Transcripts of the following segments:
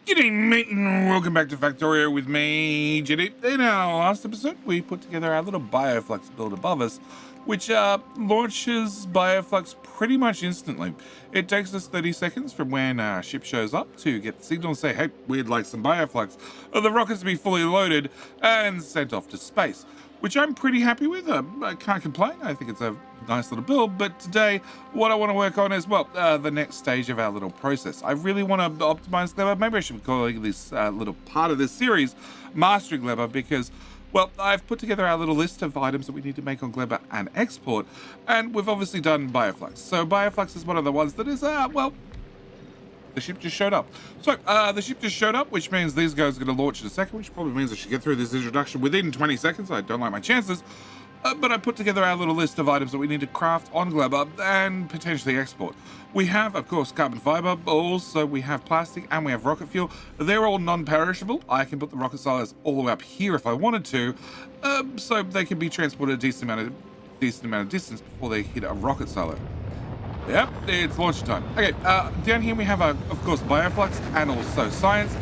G'day mate and welcome back to Factorio with me, Jitty. In our last episode, we put together our little bioflux build above us, which launches bioflux pretty much instantly. It takes us 30 seconds from when our ship shows up to get the signal and say, hey, we'd like some bioflux, or the rockets to be fully loaded and sent off to space, which I'm pretty happy with. I can't complain. I think it's a nice little build, but today what I want to work on is, well, the next stage of our little process. I really want to optimize Gleba. Maybe I should be calling this little part of this series Mastering Gleba, because, well, I've put together our little list of items that we need to make on Gleba and export, and we've obviously done bioflux. So bioflux is one of the ones that is, well, the ship just showed up. So the ship just showed up, which means these guys are going to launch in a second, which probably means I should get through this introduction within 20 seconds. I don't like my chances. But I put together our little list of items that we need to craft on Gleba and potentially export. We have, of course, carbon fiber, but also we have plastic and we have rocket fuel. They're all non-perishable. I can put the rocket silos all the way up here if I wanted to, so they can be transported a decent amount of distance before they hit a rocket silo. Yep, it's launch time. Okay, down here we have, of course, bioflux and also science.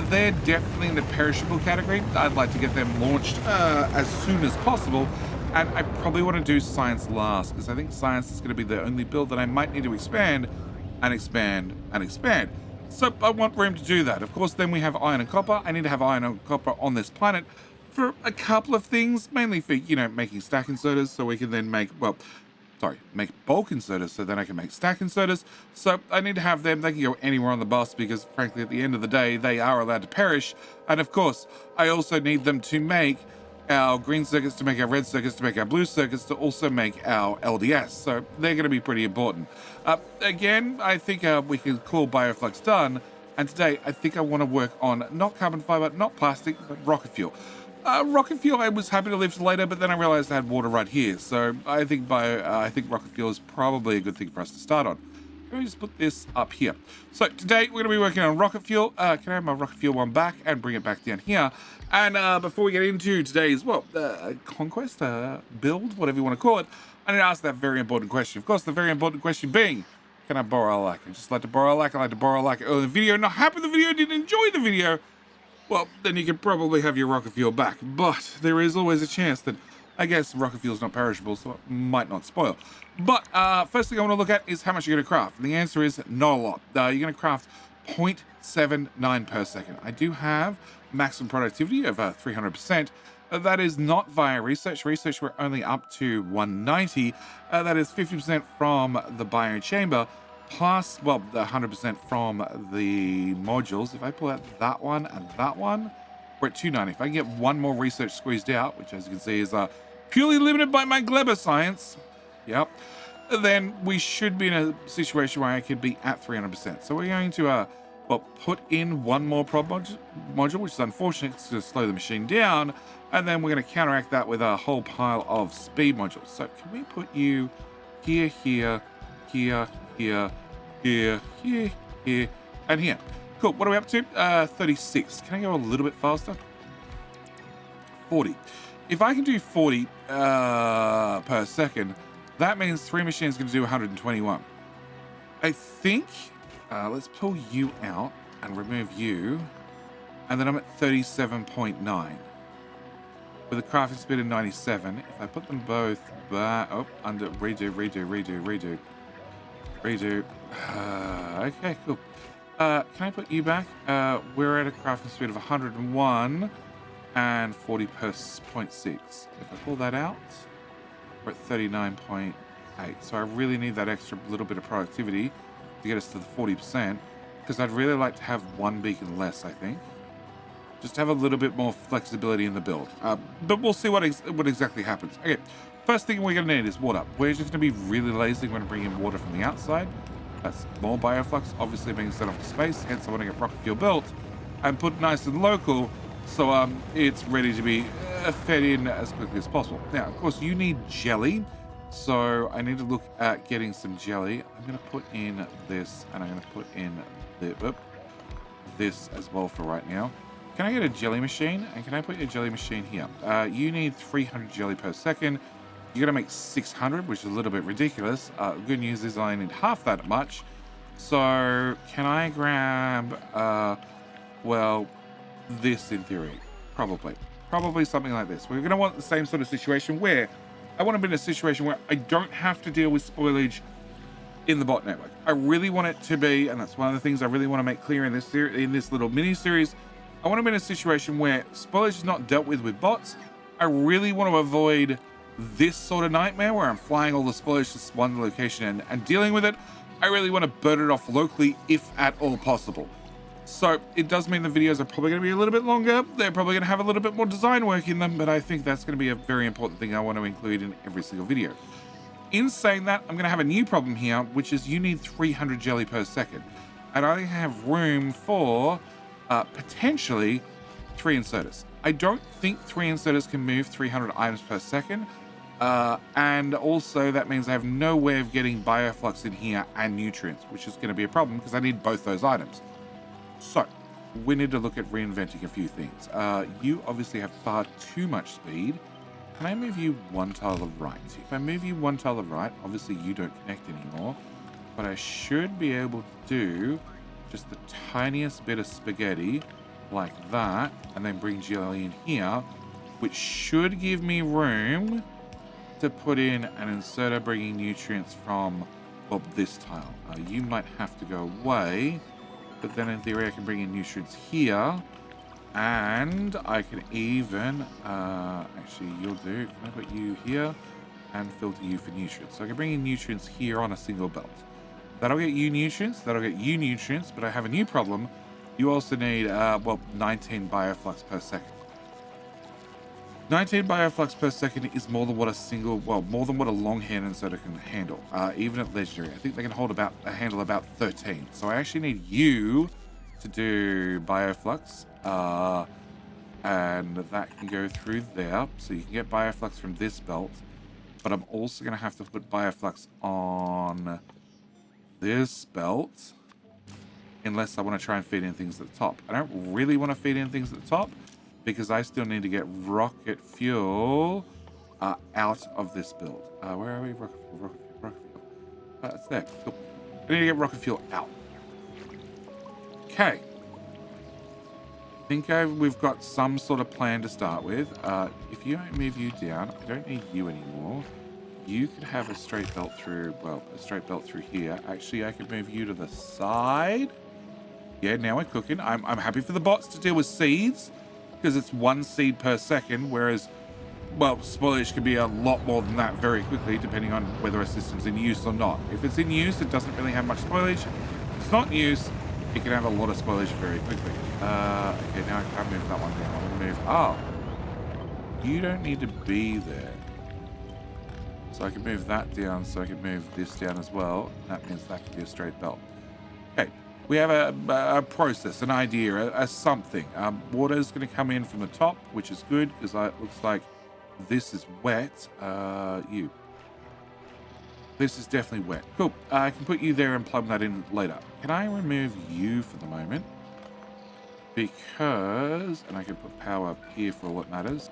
They're definitely in the perishable category. I'd like to get them launched as soon as possible. And I probably want to do science last, because I think science is going to be the only build that I might need to expand and expand and expand. So I want room to do that. Of course, then we have iron and copper. I need to have iron and copper on this planet for a couple of things, mainly for, making stack inserters, so we can then make bulk inserters, so then I can make stack inserters. So I need to have them. They can go anywhere on the bus, because frankly, at the end of the day, they are allowed to perish. And of course, I also need them to make our green circuits, to make our red circuits, to make our blue circuits, to also make our LDS. So they're going to be pretty important. Again, I think we can call bioflux done. And today, I think I want to work on not carbon fiber, not plastic, but rocket fuel. Rocket fuel, I was happy to leave to later, but then I realized I had water right here. So I think rocket fuel is probably a good thing for us to start on. Can I just put this up here? So today we're going to be working on rocket fuel. Can I have my rocket fuel one back and bring it back down here? And before we get into today's, conquest, build, whatever you want to call it, I need to ask that very important question. Of course, the very important question being, can I borrow a like? I just like to borrow a like. I like to borrow a like early in the video. Not happy the video, didn't enjoy the video. Well, then you can probably have your rocket fuel back. But there is always a chance that, I guess, rocket fuel is not perishable, so it might not spoil. But first thing I want to look at is how much you're going to craft. And the answer is not a lot. You're going to craft 0.79 per second. I do have maximum productivity of 300%. That is not via research. Research, we're only up to 190. That is 50% from the bio chamber, plus, well, the 100% from the modules. If I pull out that one and that one, we're at 290. If I can get one more research squeezed out, which as you can see is purely limited by my Gleba science, yep, then we should be in a situation where I could be at 300%. So we're going to put in one more prod module, which is unfortunate. It's going to slow the machine down, and then we're going to counteract that with a whole pile of speed modules. So can we put you here, here, here, here, here, here, here, and here? Cool. What are we up to? 36. Can I go a little bit faster? 40. If I can do 40 per second, that means 3 machines can do 121. I think, let's pull you out and remove you, and then I'm at 37.9. With a crafting speed of 97, if I put them both back, under, redo. Okay, cool. Can I put you back? We're at a crafting speed of 101 and 40.6. If I pull that out, we're at 39.8. So I really need that extra little bit of productivity to get us to the 40%, because I'd really like to have one beacon less, I think. Just have a little bit more flexibility in the build. But we'll see what exactly happens. Okay, first thing we're going to need is water. We're just going to be really lazy. We're going to bring in water from the outside. That's more bioflux, obviously being sent off to space. Hence, I want to get rocket fuel built and put nice and local, so it's ready to be fed in as quickly as possible. Now, of course, you need jelly, so I need to look at getting some jelly. I'm going to put in this, and I'm going to put in this as well for right now. Can I get a jelly machine? And can I put your jelly machine here? You need 300 jelly per second. You're going to make 600, which is a little bit ridiculous. Good news is I only need half that much. So can I grab Well, this in theory, probably something like this. We're going to want the same sort of situation where I want to be in a situation where I don't have to deal with spoilage in the bot network. I really want it to be, and that's one of the things I really want to make clear in this little mini series. I want to be in a situation where spoilage is not dealt with bots. I really want to avoid this sort of nightmare where I'm flying all the spoilage to one location and dealing with it. I really want to burn it off locally if at all possible. So it does mean the videos are probably going to be a little bit longer. They're probably going to have a little bit more design work in them, but I think that's going to be a very important thing I want to include in every single video. In saying that, I'm going to have a new problem here, which is you need 300 jelly per second. And I only have room for potentially 3 inserters. I don't think 3 inserters can move 300 items per second. And also that means I have no way of getting bioflux in here and nutrients, which is going to be a problem because I need both those items. So we need to look at reinventing a few things. You obviously have far too much speed. Can I move you 1 tile to the right? So if I move you 1 tile to the right, obviously you don't connect anymore, but I should be able to do just the tiniest bit of spaghetti like that, and then bring jelly in here, which should give me room to put in an inserter bringing nutrients from, well, this tile. You might have to go away, but then in theory I can bring in nutrients here, and I can even, actually you'll do, can I put you here and filter you for nutrients? So I can bring in nutrients here on a single belt. That'll get you nutrients, that'll get you nutrients, but I have a new problem. You also need, well, 19 bioflux per second. 19 bioflux per second is more than what a single, well, more than what a long hand inserter can handle, even at legendary. I think they can handle about 13. So I actually need you to do bioflux, and that can go through there. So you can get bioflux from this belt, but I'm also going to have to put bioflux on this belt, unless I want to try and feed in things at the top. I don't really want to feed in things at the top, because I still need to get rocket fuel out of this build. Where are we? Rocket fuel. It's there. Cool. I need to get rocket fuel out. Okay. I think we've got some sort of plan to start with. If you don't move you down, I don't need you anymore. You could have a straight belt through, well, a straight belt through here. Actually, I could move you to the side. Yeah, now we're cooking. I'm happy for the bots to deal with seeds, because it's 1 seed per second, whereas, well, spoilage can be a lot more than that very quickly, depending on whether a system's in use or not. If it's in use, it doesn't really have much spoilage. If it's not in use, it can have a lot of spoilage very quickly. Okay, now I can't move that one down. I'm gonna move, oh, you don't need to be there. So I can move that down, so I can move this down as well. That means that can be a straight belt. Okay. We have a process, an idea, a something. Water's going to come in from the top, which is good, because it looks like this is wet. This is definitely wet. Cool. I can put you there and plug that in later. Can I remove you for the moment? Because, and I can put power up here for all that matters.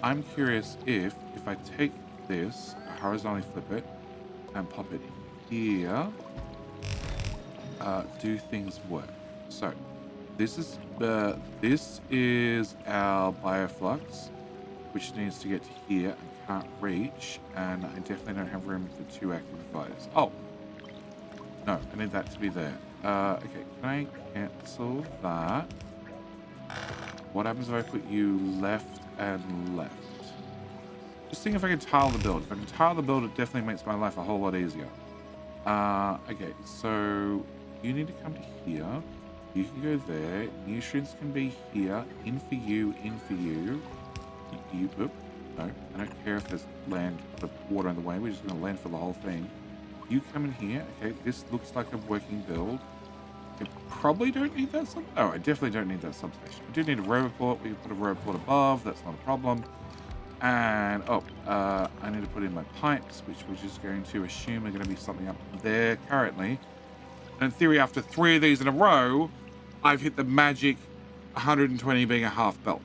I'm curious if I take this, horizontally flip it, and pop it here, do things work? So this is our bioflux, which needs to get to here and can't reach, and I definitely don't have room for 2 active providers. Oh no, I need that to be there. Okay, can I cancel that? What happens if I put you left and left? Just think if I can tile the build. If I can tile the build, it definitely makes my life a whole lot easier. Okay, so you need to come to here. You can go there. Nutrients can be here. In for you, in for you. Oop, no, I don't care if there's land, the water in the way. We're just going to land for the whole thing. You come in here. Okay, this looks like a working build. I probably don't need that sub. Oh, I definitely don't need that substation. I do need a roboport. We can put a roboport above. That's not a problem. And, I need to put in my pipes, which we're just going to assume are going to be something up there currently. And in theory, after 3 of these in a row, I've hit the magic 120 being a half belt.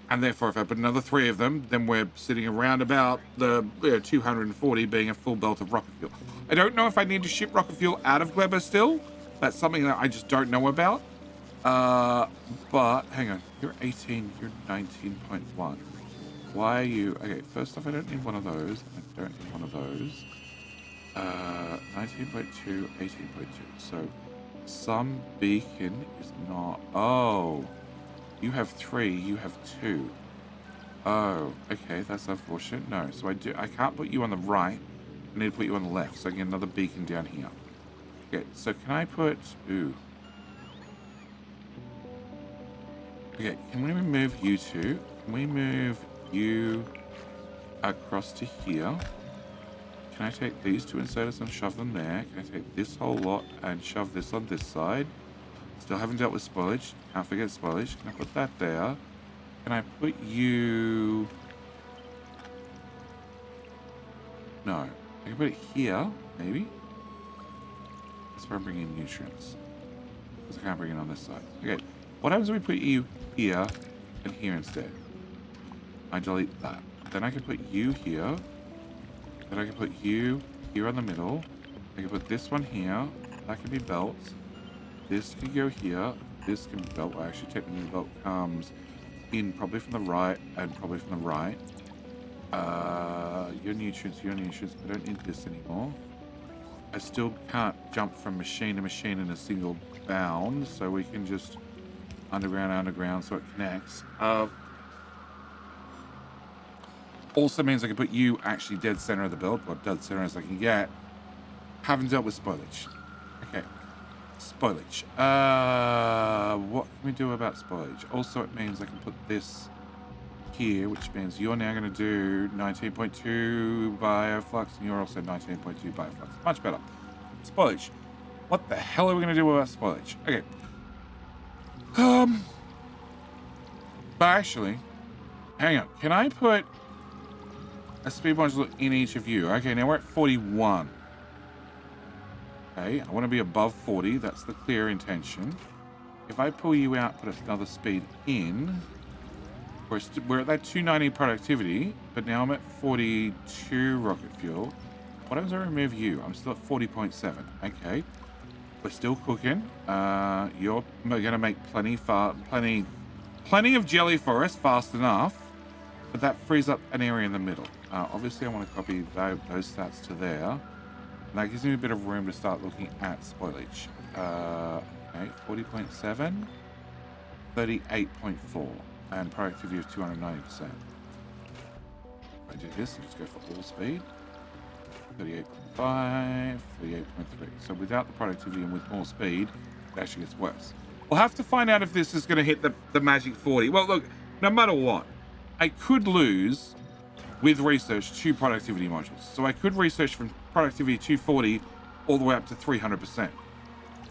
And therefore, if I put another 3 of them, then we're sitting around about the 240 being a full belt of rocket fuel. I don't know if I need to ship rocket fuel out of Gleba still. That's something that I just don't know about. But hang on, you're 18, you're 19.1. Why are you? Okay, first off, I don't need one of those. I don't need one of those. 19.2, 18.2. So some beacon is not. Oh, you have 3. You have 2. Oh, okay, that's unfortunate. No, so I can't put you on the right. I need to put you on the left. So I get another beacon down here. Okay, so can I put? Ooh. Okay, can we remove you two? Can we move you across to here? Can I take these 2 inserters and shove them there? Can I take this whole lot and shove this on this side? Still haven't dealt with spoilage. Can't forget spoilage. Can I put that there? Can I put you... No. I can put it here, maybe? That's where I'm bringing nutrients. Because I can't bring it on this side. Okay. What happens if we put you here and here instead? I delete that. Then I can put you here. Then I can put you here on the middle. I can put this one here. That can be belt. This can go here. This can be belt. Well, actually, technically the belt comes in probably from the right and probably from the right. Your nutrients. I don't need this anymore. I still can't jump from machine to machine in a single bound, so we can just underground so it connects. Also means I can put you actually dead center of the build, or dead center as I can get. Haven't dealt with spoilage. Okay. Spoilage. What can we do about spoilage? Also, it means I can put this here, which means you're now going to do 19.2 bioflux, and you're also 19.2 bioflux. Much better. Spoilage. What the hell are we going to do about spoilage? Okay. But actually, hang on. Can I put a speed module in each of you? Okay, now we're at 41. Okay, I want to be above 40. That's the clear intention. If I pull you out, put another speed in, we're at that 290 productivity, but now I'm at 42 rocket fuel. What happens if I remove you? I'm still at 40.7. Okay, we're still cooking. You're gonna make plenty of jelly for us fast enough, but that frees up an area in the middle. Obviously, I want to copy those stats to there. And that gives me a bit of room to start looking at spoilage. Okay, 40.7, 38.4, and productivity of 290%. If I do this, I just go for all speed. 38.5, 38.3. So without the productivity and with more speed, it actually gets worse. We'll have to find out if this is going to hit the magic 40. Well, look, no matter what, I could lose with research 2 productivity modules. So I could research from productivity 240 all the way up to 300%.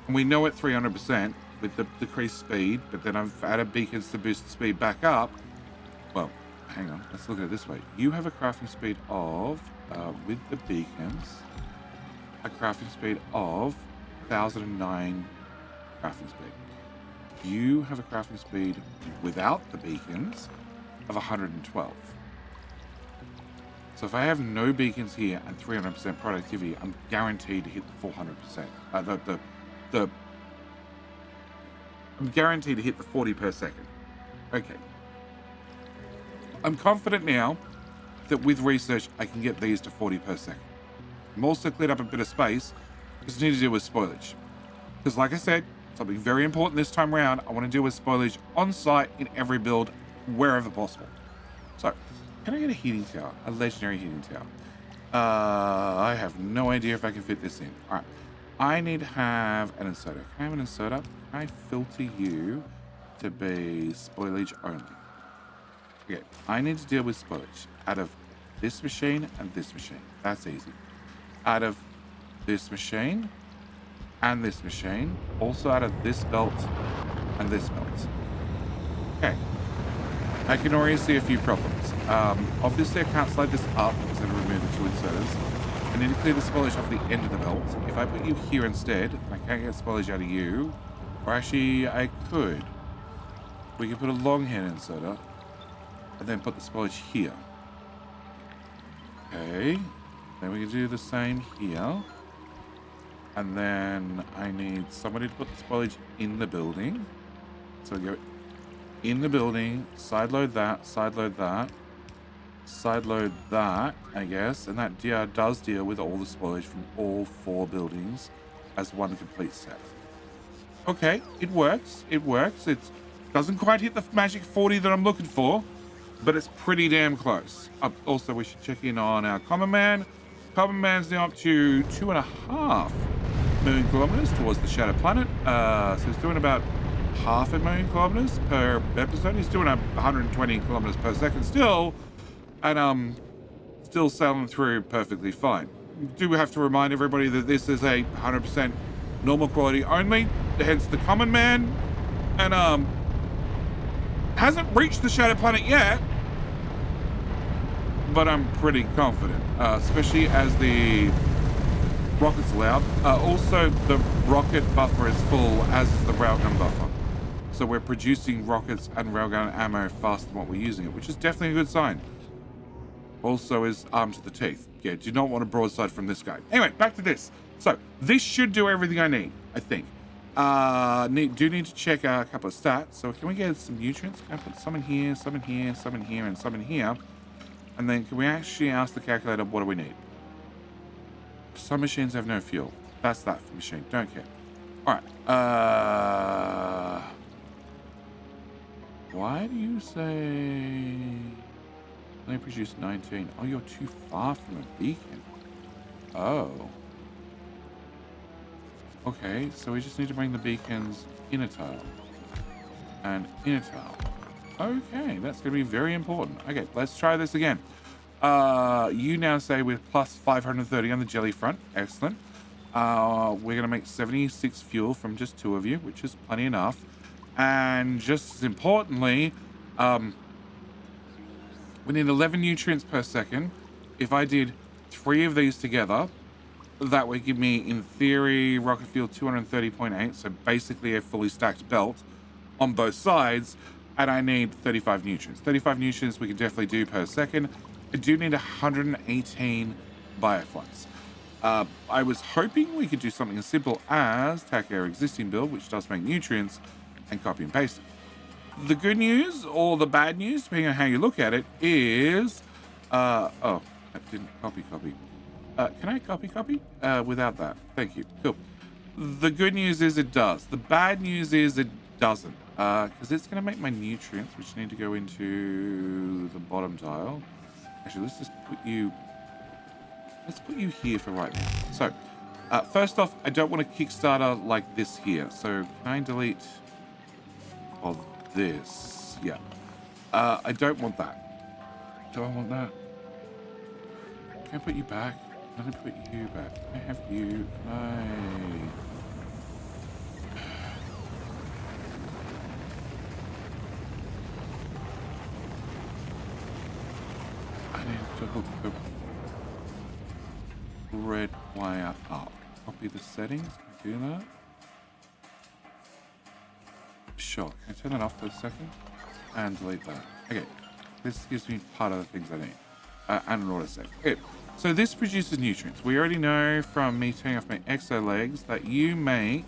And we know at 300% with the decreased speed, but then I've added beacons to boost the speed back up. Well, hang on, let's look at it this way. You have a crafting speed of, with the beacons, a crafting speed of 1009 crafting speed. You have a crafting speed without the beacons of 112. So if I have no beacons here and 300% productivity, I'm guaranteed to hit the 400%. I'm guaranteed to hit the 40 per second. Okay. I'm confident now that with research, I can get these to 40 per second. I'm also cleared up a bit of space because I need to deal with spoilage. Because like I said, something very important this time around, I want to deal with spoilage on site in every build, wherever possible. So, can I get a heating tower? A legendary heating tower. I have no idea if I can fit this in. All right. I need to have an inserter. Can I have an inserter? Can I filter you to be spoilage only? Okay, I need to deal with spoilage out of this machine and this machine. That's easy. Out of this machine and this machine. Also out of this belt and this belt. Okay. I can already see a few problems. Obviously, I can't slide this up because I remove the 2 inserters. I need to clear the spoilage off the end of the belt. If I put you here instead, I can't get spoilage out of you. Or actually, I could. We could put a long head inserter and then put the spoilage here. Okay. Then we can do the same here. And then I need somebody to put the spoilage in the building. So we go in the building, sideload that, sideload that, sideload that, I guess, and that does deal with all the spoilage from all 4 buildings as one complete set. Okay, it works. It works. It doesn't quite hit the magic 40 that I'm looking for, but it's pretty damn close. Also, we should check in on our common man. Common man's now up to 2.5 million kilometers towards the shadow planet. So he's doing about 500,000 kilometers per episode. He's doing 120 kilometers per second still, and still sailing through perfectly fine. Do have to remind everybody that this is a 100% normal quality only, hence the common man, and hasn't reached the shadow planet yet, but I'm pretty confident, especially as the rockets allowed. Also, the rocket buffer is full, as is the railgun buffer. So we're producing rockets and railgun ammo faster than what we're using it, which is definitely a good sign. Also is armed to the teeth. Yeah, do not want a broadside from this guy. Anyway, back to this. So this should do everything I need, I think. Do need to check a couple of stats. So can we get some nutrients? Can I put some in here, some in here, some in here, and some in here? And then can we actually ask the calculator, what do we need? Some machines have no fuel. That's that machine. Don't care. All right. Why do you say they produce 19? Oh, you're too far from a beacon. Oh. Okay, so we just need to bring the beacons in a tile. And in a tile. Okay, that's going to be very important. Okay, let's try this again. You now say we're plus 530 on the jelly front. Excellent. We're going to make 76 fuel from just 2 of you, which is plenty enough. And just as importantly, we need 11 nutrients per second. If I did 3 of these together, that would give me, in theory, rocket fuel 230.8. So basically a fully stacked belt on both sides. And I need 35 nutrients. 35 nutrients we can definitely do per second. I do need 118 bioflux. I was hoping we could do something as simple as tack our existing build, which does make nutrients, and copy and paste it. The good news, or the bad news, depending on how you look at it, is... oh, I didn't copy. Can I copy? Without that. Thank you. Cool. The good news is it does. The bad news is it doesn't. Because it's going to make my nutrients, which need to go into the bottom tile. Actually, let's just put you... Let's put you here for right now. So, first off, I don't want a Kickstarter like this here. So, can I delete... of this? Yeah. I don't want that. Do I want that? Can I put you back? Can I put you back? Can I have you? I need to hook the red wire up. Copy the settings. Can I do that? Sure. Can I turn that off for a second? And delete that. Okay. This gives me part of the things I need. And an autosave. Okay. So this produces nutrients. We already know from me turning off my exo legs that you make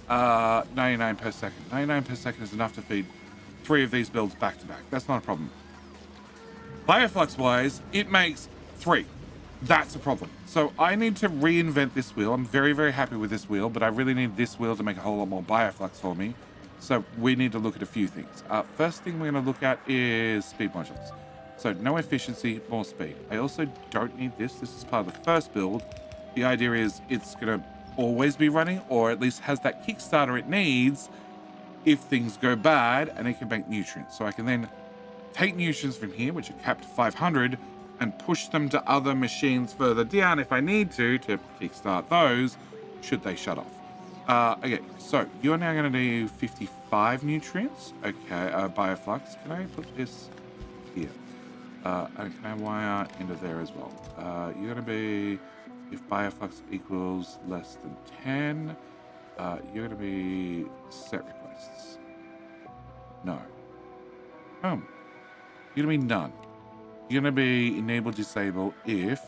99 per second. 99 per second is enough to feed 3 of these builds back to back. That's not a problem. Bioflux wise, it makes 3. That's a problem. So I need to reinvent this wheel. I'm very, very happy with this wheel, but I really need this wheel to make a whole lot more bioflux for me. So we need to look at a few things. First thing we're going to look at is speed modules. So no efficiency, more speed. I also don't need this. This is part of the first build. The idea is it's going to always be running, or at least has that Kickstarter it needs if things go bad, and it can make nutrients. So I can then take nutrients from here, which are capped to 500, and push them to other machines further down if I need to kickstart those, should they shut off. Okay, so you're now going to do 55 nutrients. Okay, bioflux. Can I put this here? And can I wire into there as well? You're going to be, if bioflux equals less than 10, you're going to be set requests. No. You're going to be none. You're going to be enable disable if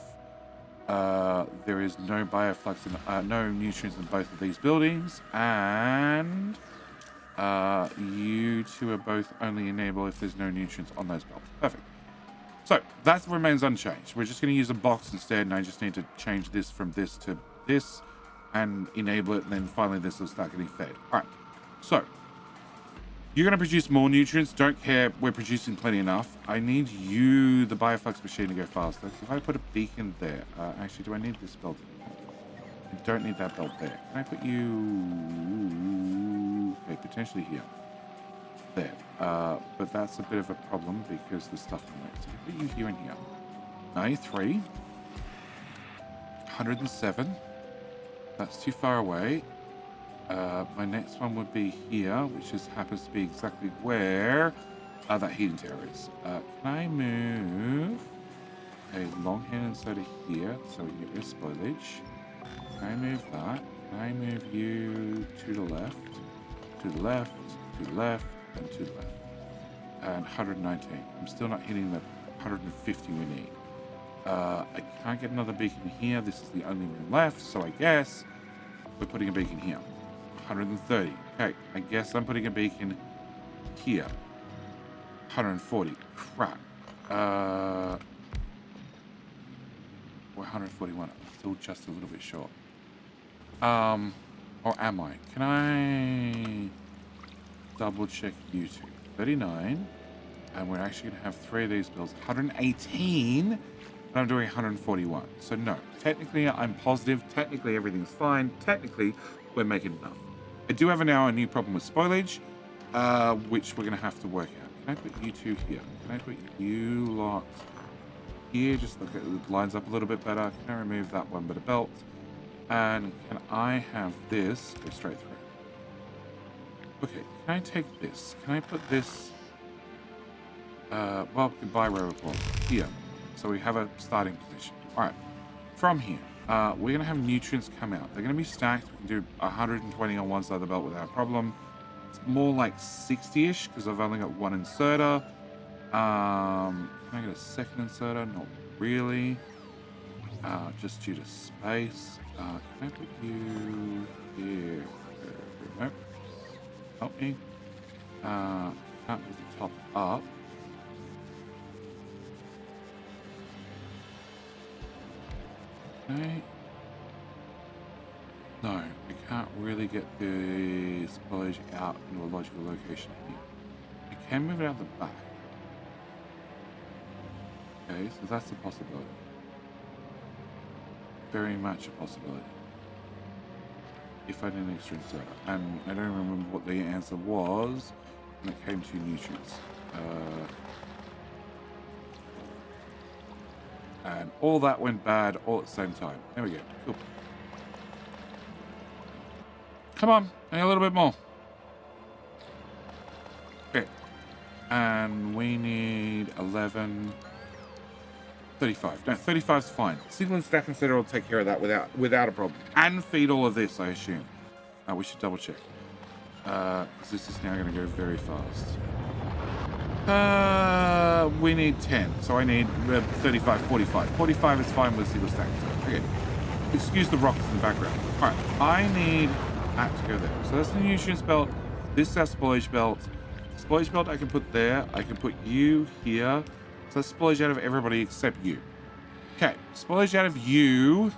there is no bioflux and no nutrients in both of these buildings, and You two are both only enable if there's no nutrients on those belts. Perfect. So that remains unchanged. We're just going to use a box instead, and I just need to change this from this to this and enable it, and then finally this will start getting fed. All right. So you're going to produce more nutrients. Don't care. We're producing plenty enough. I need you, the bioflux machine, to go faster. If I put a beacon there, actually, do I need this belt? I don't need that belt there. Can I put you... Okay, potentially here. There. But that's a bit of a problem because there's stuff in there. So I put you here and here. 93. 107. That's too far away. My next one would be here, which just happens to be exactly where that heating tower is. Can I move a long hand inserter here so we get this spoilage? Can I move that? Can I move you to the left, to the left, to the left, and to the left? And 119. I'm still not hitting the 150 we need. I can't get another beacon here. This is the only one left, so I guess we're putting a beacon here. 130. Okay, I guess I'm putting a beacon here. 140. Crap. We're 141. I'm still just a little bit short. Or am I? Can I double check you two? 39. And we're actually going to have 3 of these bills. 118. And I'm doing 141. So no, technically I'm positive. Technically everything's fine. Technically we're making enough. I do have now a new problem with spoilage, which we're going to have to work out. Can I put you two here? Can I put you lot here? Just look at it lines up a little bit better. Can I remove that one bit of belt? And can I have this go straight through? Okay, can I take this? Can I put this? Well, goodbye, robot here. So we have a starting position. All right, from here, we're going to have nutrients come out. They're going to be stacked. We can do 120 on one side of the belt without a problem. It's more like 60-ish because I've only got one inserter. Can I get a second inserter? Not really. Just due to space. Can I put you here? Nope. Help me. Can't move the top up. Okay. No, I can't really get the spoilage out into a logical location here. I can move it out the back. Okay, so that's a possibility. Very much a possibility. If I need an extra inserter. And I don't remember what the answer was when it came to nutrients. And all that went bad all at the same time. There we go. Cool. Come on, I need a little bit more. Okay. And we need 11, 35. No, 35's fine. Single and stack inserter will take care of that without a problem. And feed all of this, I assume. We should double check. Because this is now going to go very fast. We need 10. So I need 35, 45. 45 is fine with single stack inserter. Okay. Excuse the rockets in the background. Alright, I need that to go there. So that's the nutrients belt. This is our spoilage belt. Spoilage belt I can put there. I can put you here. So that's spoilage out of everybody except you. Okay, spoilage out of you.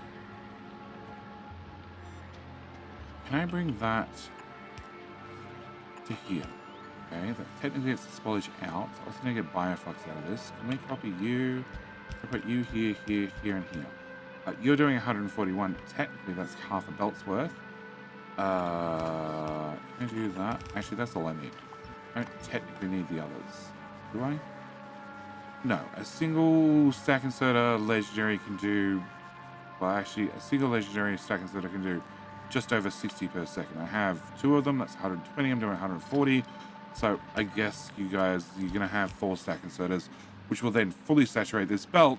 Can I bring that to here? Okay, that technically it's the spoilage out. I also need to get bioflux out of this. Can we copy you? I put you here, here, here, and here. You're doing 141. Technically, that's half a belt's worth. Can I do that? Actually, that's all I need. I don't technically need the others. Do I? No. A single stack inserter legendary can do... Well, actually, a single legendary stack inserter can do just over 60 per second. I have 2 of them. That's 120. I'm doing 140. So I guess you guys, you're going to have 4 stack inserters, which will then fully saturate this belt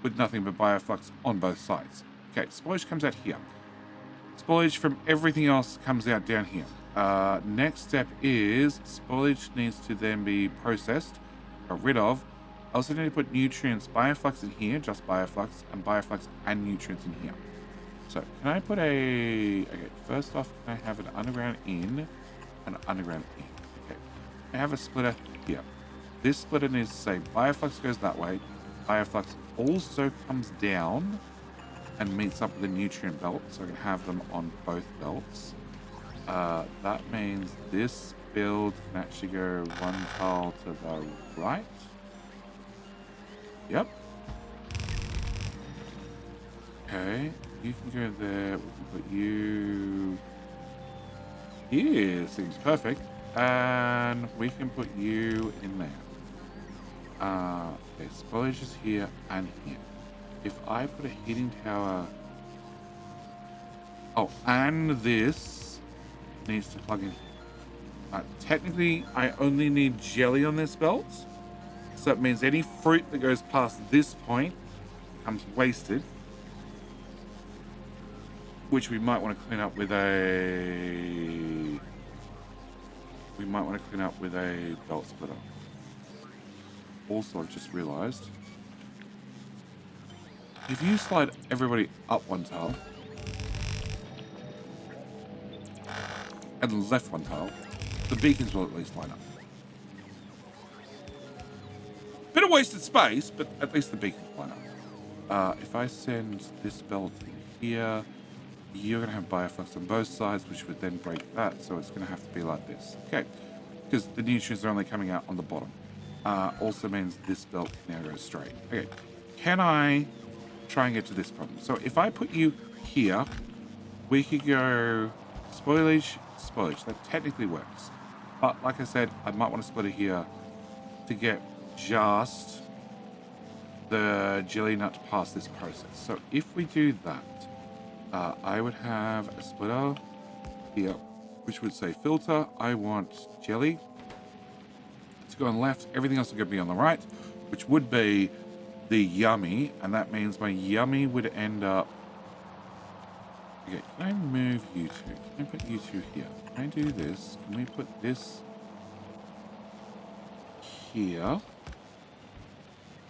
with nothing but bioflux on both sides. Okay, spoilage comes out here. Spoilage from everything else comes out down here. Next step is spoilage needs to then be processed, got rid of. I also need to put nutrients, bioflux in here, just bioflux, and bioflux and nutrients in here. So can I put a... Okay, first off, can I have an underground in? an underground in. Okay. I have a splitter here. This splitter needs to say bioflux goes that way. Bioflux also comes down and meets up with the nutrient belt, so I can have them on both belts. That means this build can actually go one tile to the right. Yep. Okay, you can go there. We can put you here. Seems perfect. And we can put you in there. Okay, spoilage is here and here. If I put a heating tower... Oh, and this needs to plug in here. Technically, I only need jelly on this belt. So that means any fruit that goes past this point becomes wasted. Which we might want to clean up with a... We might want to clean up with a belt splitter. Also, I've just realized, if you slide everybody up one tile and left one tile, the beacons will at least line up. Bit of wasted space, but at least the beacons line up. If I send this belt in here, you're going to have bioflux on both sides, which would then break that, so it's going to have to be like this. Okay, because the nutrients are only coming out on the bottom. Also means this belt now goes straight. Okay, can I try and get to this problem? So if I put you here, we could go spoilage, spoilage. That technically works. But like I said, I might want to split it here to get just the jelly nut to pass this process. So if we do that, I would have a splitter here, which would say filter. I want jelly to go on the left. Everything else is going to be on the right, which would be the yummy. And that means my yummy would end up... Okay, can I move you two? Can I put you two here? Can I do this? Can we put this here?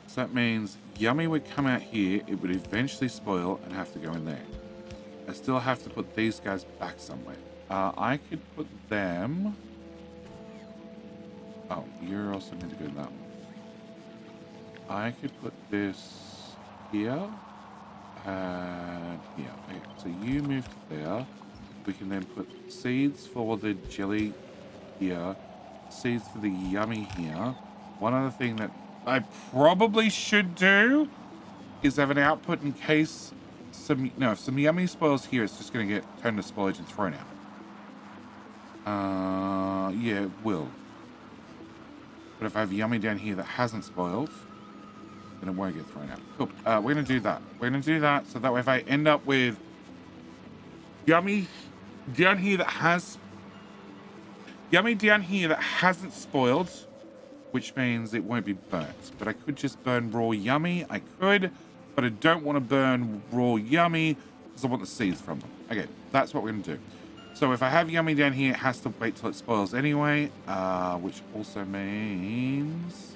So that means yummy would come out here. It would eventually spoil and have to go in there. I still have to put these guys back somewhere. I could put them... Oh, you're also going to go in that one. I could put this here and here. Okay, so you move to there. We can then put seeds for the jelly here, seeds for the yummy here. One other thing that I probably should do is have an output in case if some yummy spoils here, it's just going to get turned to spoilage and thrown out. Yeah, it will. But if I have yummy down here that hasn't spoiled, then it won't get thrown out. Cool. We're going to do that. We're going to do that so that way if I end up with yummy down here that hasn't spoiled, which means it won't be burnt. But I could just burn raw yummy. I could, but I don't want to burn raw yummy because I want the seeds from them. Okay, that's what we're going to do. So if I have yummy down here, it has to wait till it spoils anyway, which also means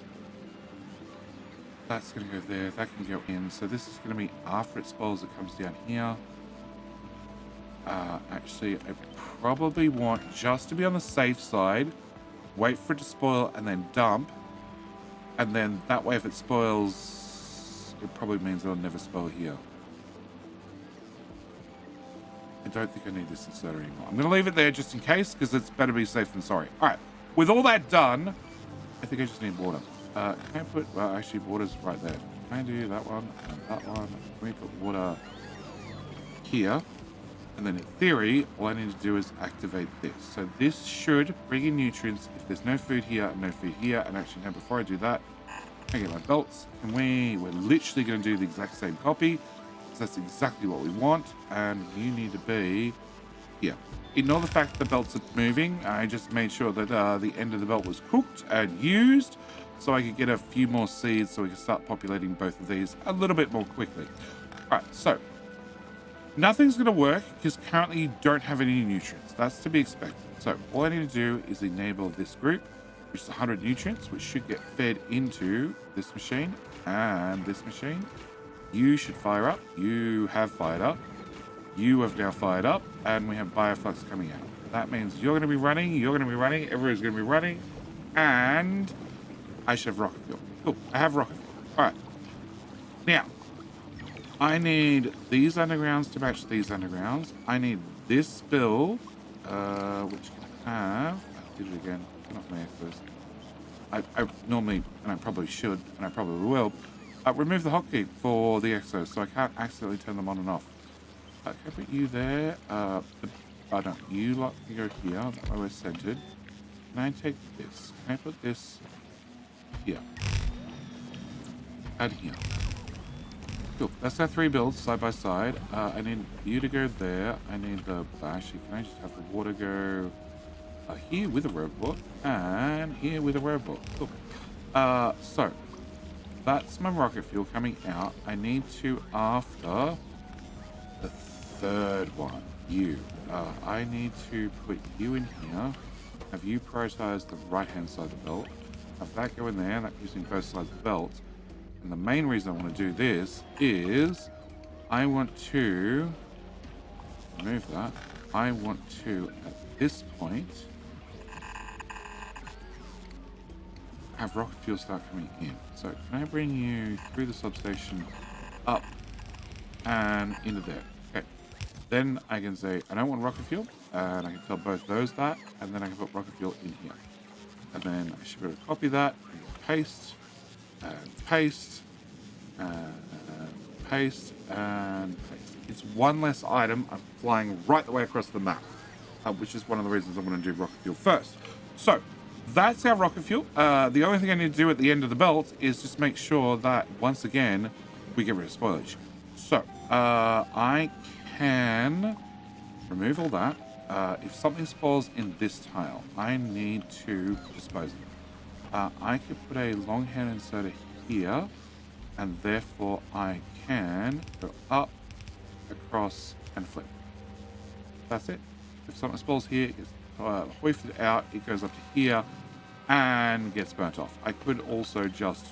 that's going to go there. That can go in. So this is going to be after it spoils, it comes down here. Actually, I probably want, just to be on the safe side, wait for it to spoil and then dump. And then that way, if it spoils, it probably means it'll never spoil here. I don't think I need this inserter anymore. I'm going to leave it there just in case, because it's better be safe than sorry. All right. With all that done, I think I just need water. Can I put... Well, actually, water's right there. Can I do that one and that one? Can we put water here? And then in theory, all I need to do is activate this. So this should bring in nutrients if there's no food here and no food here. And actually, now before I do that, I get my belts. And we're literally going to do the exact same copy. So that's exactly what we want. And you need to be here. Ignore the fact that the belts are moving. I just made sure that the end of the belt was cooked and used. So I could get a few more seeds so we can start populating both of these a little bit more quickly. All right, so nothing's going to work because currently you don't have any nutrients. That's to be expected. So all I need to do is enable this group, which is 100 nutrients, which should get fed into this machine and this machine. You should fire up. You have fired up. You have now fired up, and we have bioflux coming out. that means you're going to be running, everyone's going to be running, and I should have rocket fuel. Cool, I have rocket fuel. All right. Now, I need these undergrounds to match these undergrounds. I need this build, which can have, I did it again, not my echoes. I normally, and I probably should, and I probably will, remove the hotkey for the exos so I can't accidentally turn them on and off. Can I put you there? No, you lot can go here. That way we're centered. Can I take this? Can I put this here? And here. Cool. That's our 3 builds side by side. I need you to go there. I need the bashy. Can I just have the water go here with a robot and here with a robot? Cool. So that's my rocket fuel coming out. I need to, after the 3rd one, you. I need to put you in here. Have you prioritize the right-hand side of the belt. Have that go in there. That using both sides of the belt. And the main reason I want to do this is I want to remove that. I want to, at this point, have rocket fuel start coming in. So can I bring you through the substation up and into there? Okay. Then I can say I don't want rocket fuel, and I can tell both those that, and then I can put rocket fuel in here. And then I should be able to copy that, and paste, and paste, and paste, and paste. It's one less item. I'm flying right the way across the map, which is one of the reasons I'm going to do rocket fuel first. So that's our rocket fuel. The only thing I need to do at the end of the belt is just make sure that, once again, we get rid of spoilage. So I can remove all that. If something spoils in this tile, I need to dispose of it. I could put a long hand inserter here, and therefore I can go up, across, and flip. That's it. If something spoils here, it gets hoisted out, it goes up to here, and gets burnt off. I could also just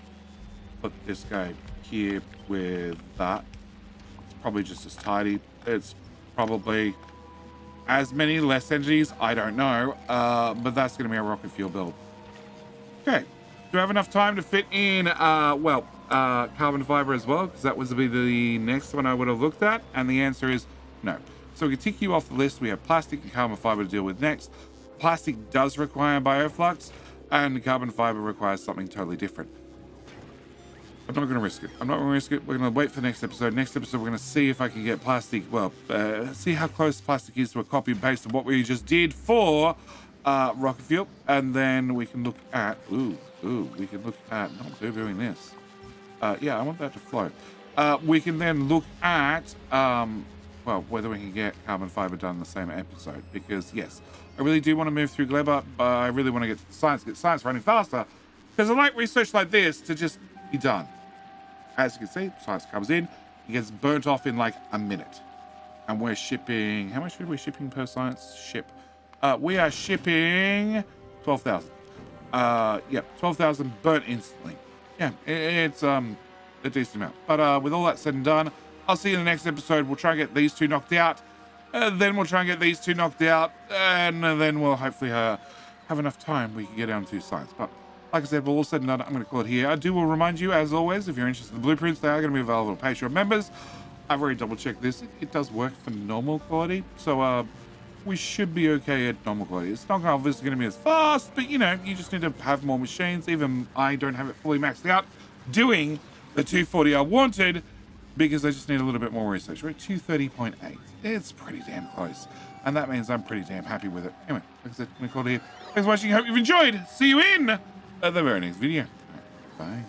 put this guy here with that. It's probably just as tidy. It's probably as many less entities, I don't know, but that's going to be a rocket fuel build. Okay, do I have enough time to fit in, carbon fiber as well? Because that was to be the next one I would have looked at, and the answer is no. So we can tick you off the list. We have plastic and carbon fiber to deal with next. Plastic does require bioflux, and carbon fiber requires something totally different. I'm not going to risk it. I'm not going to risk it. We're going to wait for the next episode. Next episode, we're going to see if I can get plastic. Well, see how close plastic is to a copy and paste of what we just did for rocket fuel. And then we can look at, we can look at, no, they're doing this. Yeah, I want that to flow. We can then look at, whether we can get carbon fiber done in the same episode. Because, yes, I really do want to move through Gleba, but I really want to get science running faster. Because I like research like this to just be done. As you can see, science comes in, it gets burnt off in like a minute. And we're shipping, how much are we shipping per science ship? We are shipping 12,000. 12,000 burnt instantly. Yeah, it's a decent amount. But with all that said and done, I'll see you in the next episode. We'll try and get these 2 knocked out. Then we'll try and get these 2 knocked out. And then we'll hopefully have enough time we can get down to science. But like I said, we're all said and done. I'm going to call it here. I will remind you, as always, if you're interested in the blueprints, they are going to be available to Patreon members. I've already double-checked this. It does work for normal quality. So we should be okay at normal quality. It's not obviously going to be as fast, but, you know, you just need to have more machines. Even I don't have it fully maxed out doing the 240 I wanted because I just need a little bit more research. We're at 230.8. It's pretty damn close. And that means I'm pretty damn happy with it. Anyway, like I said, I'm going to call it here. Thanks for watching. Hope you've enjoyed. See you in the very next video. Bye.